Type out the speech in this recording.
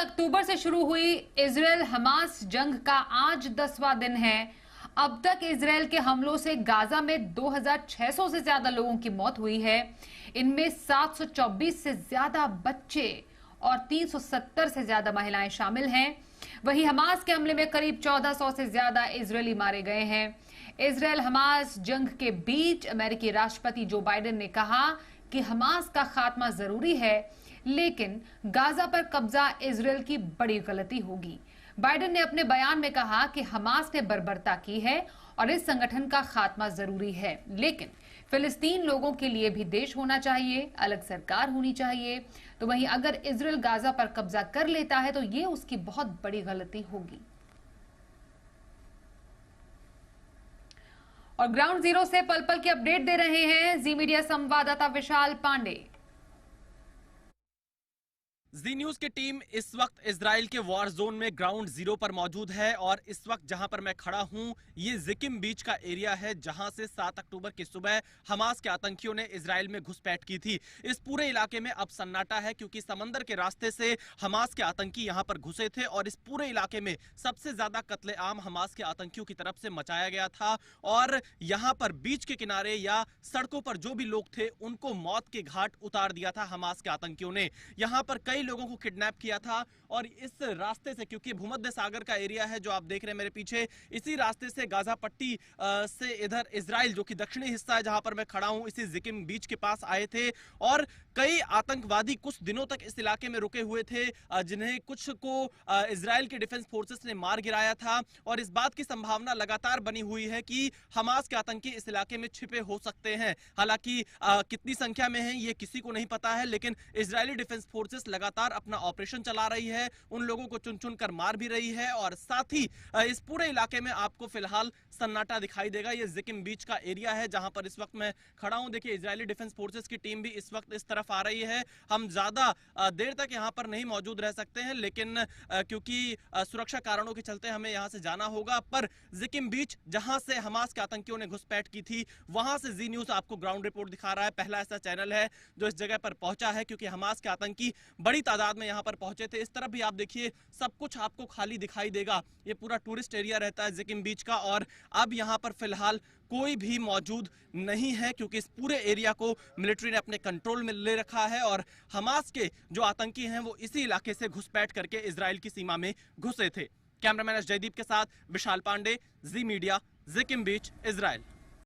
अक्टूबर से शुरू हुई इजराइल हमास जंग का आज 10वां दिन है। अब तक इजराइल के हमलों से गाजा में 2600 से ज्यादा लोगों की मौत हुई है। इनमें 724 से ज्यादा बच्चे और 370 से ज्यादा महिलाएं शामिल हैं। वहीं हमास के हमले में करीब 1400 से ज्यादा इजरायली मारे गए हैं। इजराइल हमास जंग के बीच अमेरिकी राष्ट्रपति जो बाइडेन ने कहा कि हमास का खात्मा जरूरी है, लेकिन गाजा पर कब्जा इजराइल की बड़ी गलती होगी। बाइडेन ने अपने बयान में कहा कि हमास ने बर्बरता की है और इस संगठन का खात्मा जरूरी है, लेकिन फिलिस्तीन लोगों के लिए भी देश होना चाहिए, अलग सरकार होनी चाहिए। तो वहीं अगर इजराइल गाजा पर कब्जा कर लेता है तो ये उसकी बहुत बड़ी गलती होगी। और ग्राउंड जीरो से पल पल की अपडेट दे रहे हैं जी मीडिया संवाददाता विशाल पांडे। जी न्यूज की टीम इस वक्त इजराइल के वॉर जोन में ग्राउंड जीरो पर मौजूद है और इस वक्त जहां पर मैं खड़ा हूं ये जिकिम बीच का एरिया है, जहां से 7 अक्टूबर की सुबह हमास के आतंकियों ने इजराइल में घुसपैठ की थी। इस पूरे इलाके में अब सन्नाटा है क्योंकि समंदर के रास्ते से हमास के आतंकी यहां पर घुसे थे और इस पूरे इलाके में सबसे ज्यादा कत्लेआम हमास के आतंकियों की तरफ से मचाया गया था और यहां पर बीच के किनारे या सड़कों पर जो भी लोग थे उनको मौत के घाट उतार दिया था हमास के आतंकियों ने। यहां पर कई लोगों को किडनैप किया था और इस रास्ते से, क्योंकि भूमध्य सागर का एरिया है जो आप देख रहे हैं मेरे पीछे, इसी रास्ते से गाजा पट्टी से इधर इजराइल जो कि दक्षिणी हिस्सा है जहां पर मैं खड़ा हूं, इसी जिकिम बीच के पास आए थे और कई आतंकवादी कुछ दिनों तक इस इलाके में रुके हुए थे, जिन्हें कुछ को इजराइल के डिफेंस फोर्सेस ने मार गिराया था और इस बात की संभावना लगातार बनी हुई है कि हमास के आतंकी इस इलाके में छिपे हो सकते हैं। हालांकि कितनी संख्या में हैं ये किसी को नहीं पता है, लेकिन इजरायली डिफेंस फोर्सेस लगातार अपना ऑपरेशन चला रही है, उन लोगों को चुन चुन कर मार भी रही है और साथ ही इस पूरे इलाके में आपको फिलहाल सन्नाटा दिखाई देगा। ये जिकिम बीच का एरिया है जहां पर इस वक्त मैं खड़ा हूं। देखिए इजरायली डिफेंस फोर्सेस की टीम भी इस वक्त इस तरफ आ रही है। हम ज्यादा देर तक यहां पर नहीं मौजूद रह सकते हैं, लेकिन क्योंकि सुरक्षा कारणों के चलते हमें यहां से जाना होगा। पर जिकिम बीच जहां से हमास के आतंकियों ने घुसपैठ की थी वहां से जी न्यूज आपको ग्राउंड रिपोर्ट दिखा रहा है। पहला ऐसा चैनल है जो इस जगह पर पहुंचा है क्योंकि हमास के आतंकी बड़ी तादाद में यहां पर पहुंचे थे। इस तरफ भी आप देखिए सब कुछ आपको खाली दिखाई देगा। ये पूरा टूरिस्ट एरिया रहता है जिकिम बीच का और अब यहां पर फिलहाल कोई भी मौजूद नहीं है क्योंकि इस पूरे एरिया को मिलिट्री ने अपने कंट्रोल में ले रखा है और हमास के जो आतंकी हैं वो इसी इलाके से घुसपैठ करके इजराइल की सीमा में घुसे थे। कैमरामैन जयदीप के साथ विशाल पांडे, जी मीडिया, जिकिम बीच, इजराइल।